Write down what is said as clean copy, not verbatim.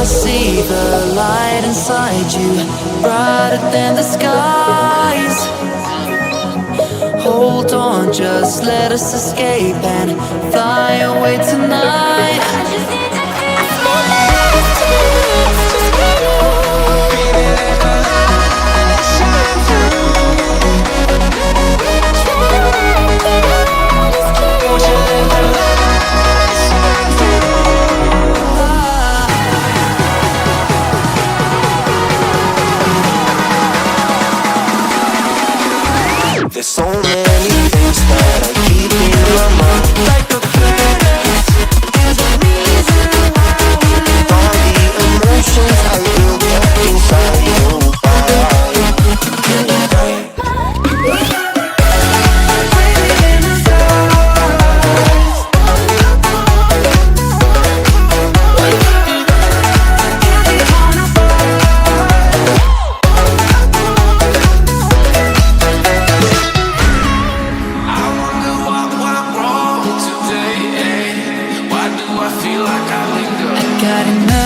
I see the light inside you, brighter than the skies. Hold on, just let us escape and fly away tonight. I just need to feel my last chance, just get on. Baby, let the light shine through. Won't you let the light shine through? There's so many things that I keep in my mind, like a past. There's a reason why we live. All the emotions I built up inside you. Got enough